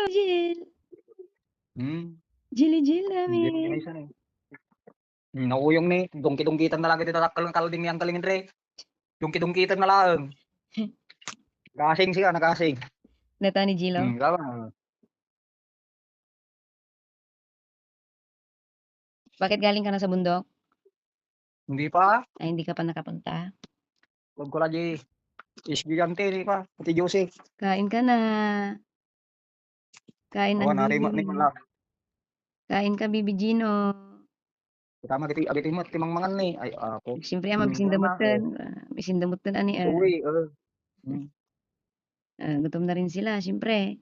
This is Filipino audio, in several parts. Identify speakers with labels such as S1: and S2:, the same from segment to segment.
S1: Jill.
S2: Hmm.
S1: Jili-jil
S2: Hindi
S1: namin.
S2: may isa ni. Nauyong ni, dungki-dungkitan na lang kita takal ng kalding yang kalingin re. Dungki-dungkitan na lang. Nakasing siya, nakasing.
S1: Data ni Jilo.
S2: Kawan.
S1: Bakit galing ka na sa bundok?
S2: Hindi pa.
S1: Ay, hindi ka pa nakapunta.
S2: Huwag ko lagi. Isbigante, hindi pa. Pati Jose.
S1: Kain ka na. Kain
S2: Oo,
S1: ang
S2: narima ni
S1: bibi.
S2: pala.
S1: Kain ka, Bibi Gino.
S2: Tama agitin mo, timang mangan ni. Ay, ako.
S1: Siyempre, mabising damutan. Bising damutan, ani.
S2: Uwi,
S1: Gutom na rin sila, siyempre.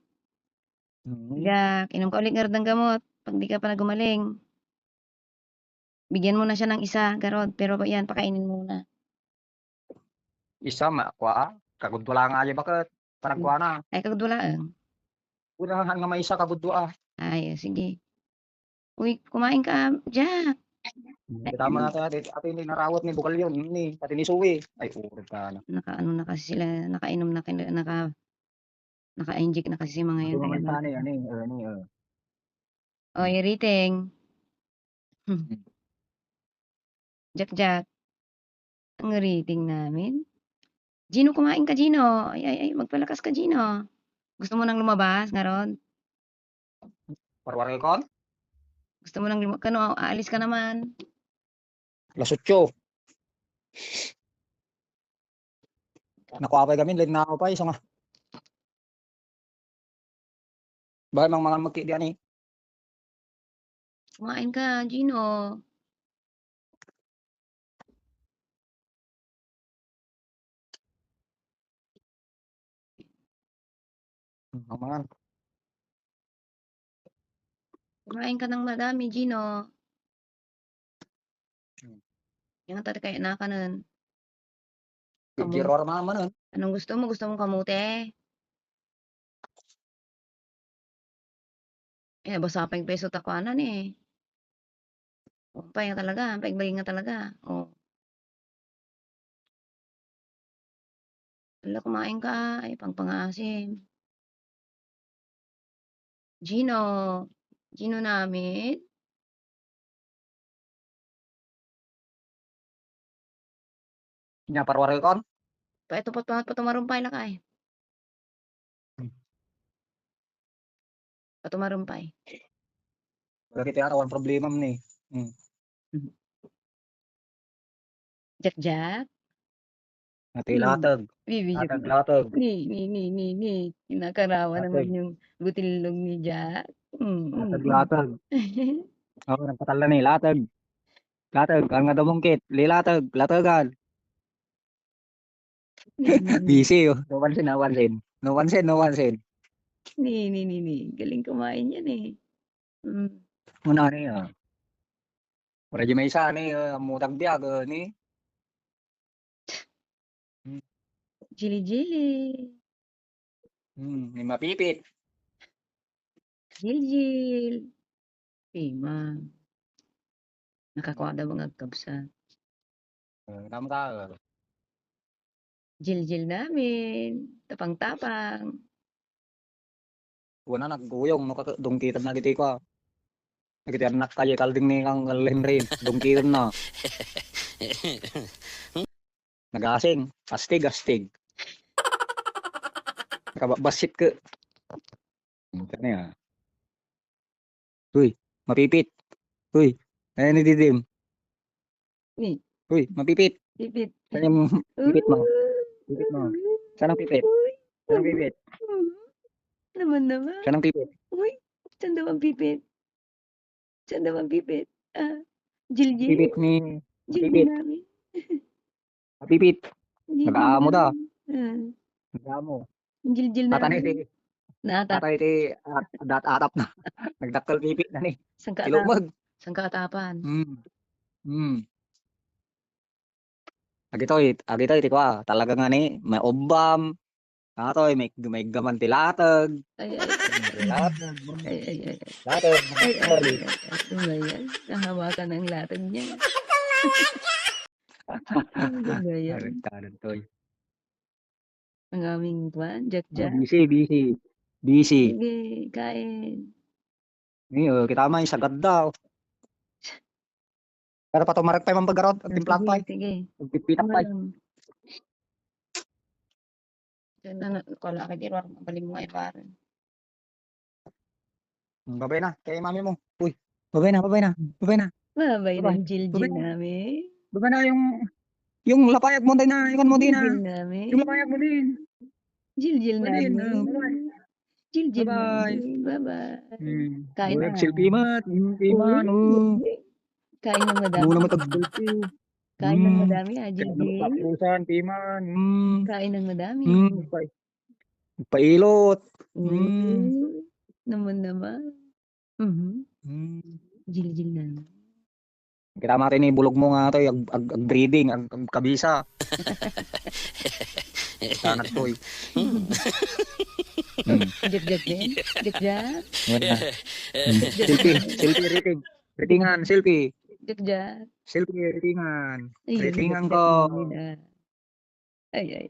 S2: Hmm.
S1: Jack, inom ka ulit ng gamot. Pag di ka pa na gumaling. Bigyan mo na siya ng isa, Garod. Pero yan, pakainin muna.
S2: Isa, makwa. Kagudwa nga aja bakit? Panagwa na.
S1: Ay, kagdulaan.
S2: Unahan nga may isa kagudwa.
S1: Ay, sige. Uy, kumain ka, Jack.
S2: Tama na tayo. At hindi narawat ni Bukal yun. Ni, pati ni Suwi. Ay, urod ka na.
S1: Naka-ano na kasi sila, nakainom na, naka-inject na kasi mga
S2: Ito
S1: yan.
S2: naman
S1: Kaya
S2: sana yan
S1: Oy, Riting. Jack, Jack. Ang Riting namin. Gino, kumain ka, Gino. Ay, magpalakas ka, Gino. Gusto mo nang lumabas, Garod?
S2: Parwarel kon?
S1: Gusto mo nang lumabas? Kano, aalis ka naman.
S2: Lasutyo. Nakuha pa kami, lain na ako pa. Isa nga. Bakit mga magkidiyan eh?
S1: Kumain ka, Gino.
S2: Mga
S1: Kumain ka ng madami, Gino. Yan tadi kayak na ka nun.
S2: Jiror mama nun.
S1: Anong gusto mo? Gusto mong kamote? Eh, basa pa yung peso takwanan eh. Umpay nga talaga. Paigbalin nga talaga. Oh. Wala, kumain ka. Ay, pang-asim. Gino. Gino namin.
S2: Nya parwarel kon?
S1: Ito patumarumpay lang kay. Patumarumpay.
S2: Bakit yan? Awan problema mo ni.
S1: Jack, Jack.
S2: Ati latag.
S1: Bibi Jack.
S2: Latag.
S1: Ni. Kinakarawa naman
S2: Latag.
S1: yung butilog ni Jack.
S2: Latag. Oo, nagpatala ni. Latag. Latag. Ang nga damungkit. Lilatag. Latagan. Busy oh. No one sin, no one sin. No one sin, no one sin.
S1: Ni. Galing kumain yan eh.
S2: Muna niya. Para di may isa ni. Mutag biyag ni.
S1: Jili-jili.
S2: Ni mapipit.
S1: Jil-jil. Pima. Nakakuha daw mga kabsa.
S2: Tama tayo.
S1: Jil-jil namin. Tapang-tapang.
S2: Una naguyong. Dungkitan na giti ko. Nagiti anak kaya kalding ni kang rin. Dungkitan na. Nagasing. Astig. Nakabasit ka. Ano yan? Uy, mapipit. Uy, ano ni Didim? Uy, mapipit.
S1: Pipit.
S2: Saan yung pipit mo? Pipit mo. Saan ang pipit? Saan ang pipit?
S1: Naman.
S2: Saan ang pipit?
S1: Uy, saan daw ang pipit? Jil-jil.
S2: Pipit ni...
S1: Jil-jil
S2: Mapipit.
S1: namin.
S2: Mapipit. Nag-aamo da.
S1: namin.
S2: Nag-aamo.
S1: Jil-jil namin.
S2: Tatay iti atap na. Nagdaktal pipit na ni.
S1: Sangkaatapan.
S2: Agito iti ko talaga nga ni may obam. Atoy may gaman ti latag.
S1: Ay.
S2: Latag.
S1: Tumayan. Nahawakan ang latag niya. Tumayan.
S2: Taran toy.
S1: Ang aming kwan, Jack.
S2: Busy. Busy.
S1: Sige, kain.
S2: Kita may sagad daw. Pero pa tumarag pa man paggarod, ang timplag pa.
S1: Sige.
S2: Pipitak pa.
S1: Na kala ka di ro bali mo ay baron.
S2: Babay na, kay mami mo. Uy, babay na.
S1: Babay
S2: Babay.
S1: na Jill
S2: Babay na.
S1: namin.
S2: Babay na yung lapayag mo din na, iwan mo din na.
S1: Jill namin.
S2: Yung lapayag mo din.
S1: Jill
S2: Babay din.
S1: namin.
S2: Bye-bye.
S1: Jill
S2: Bye-bye.
S1: namin. Bye-bye. Kain
S2: Uy,
S1: na.
S2: selfie mat. Piman.
S1: Kain ng madami.
S2: Muna matag-selfie.
S1: Kain ng madami ha, Jill.
S2: Tapusan, piman.
S1: Kain ng madami.
S2: Pailot.
S1: Naman. Jill namin.
S2: Kita natin ni bulog mo nga to, ag-breeding, ang kabisa. Sana to eh.
S1: Jek din. Jek.
S2: Selfie rating. Ratingan, selfie.
S1: Jek.
S2: Selfie ratingan. Ratingan ko.
S1: Ay.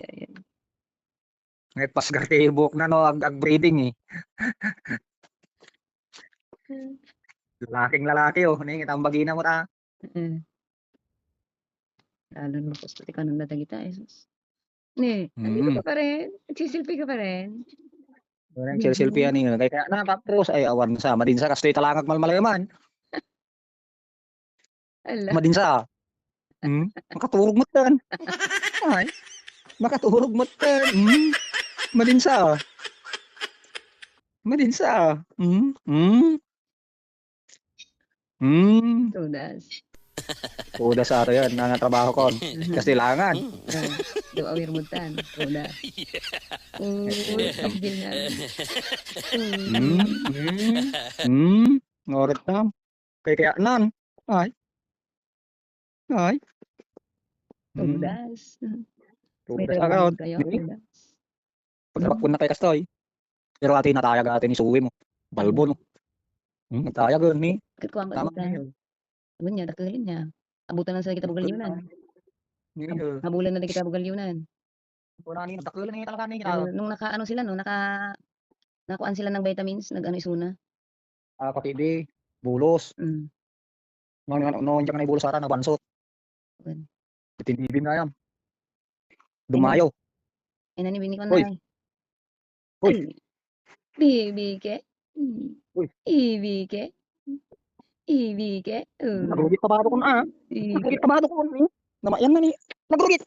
S2: Ngayon pasgarte ibok na no, ag-breeding eh. Lalaking lalaki oh, kita ang bagina mo ta.
S1: Lalo na po pati ka nung natagita eh. Nandito ka pa rin. Nagsisilpi ka pa rin.
S2: Selfie yan eh. Kaya na tapos ay awan sa madinsa kastoy talangag malmalayaman. Madinsa. Makaturog mo tan. Ay. Makaturog mo tan. Madinsa. Tudas araw yan, nangatrabaho ko. Kasi langan.
S1: Awir mo tan. Tudas.
S2: Ngoret tam. Kaya nan. Ay.
S1: Tudas.
S2: Tudas araw. Pagkakapun na kay kastoy. Pero ati natayag atin ni suwi mo. Balbo no. Natayag ni.
S1: Tama na. Sabi niya, dakalin niya. Abutan lang sa kita bugalyunan. Habulan na kita bugalyunan.
S2: Dakalin na talaga ni.
S1: Nung nakaano sila no, nakuan sila ng vitamins, nag-ano isuna.
S2: Patidi, bulos. Noon dyan ka na bulos ara, nabansot. Tinibin na yan. Dumayo.
S1: Inanibin ko na.
S2: Uy.
S1: Bibike. Ibike.
S2: Nagrugit pa ba ako na? Nagrugit pa ba ako na? Namayan na ni. Nagrugit.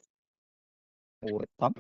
S2: Urit tam.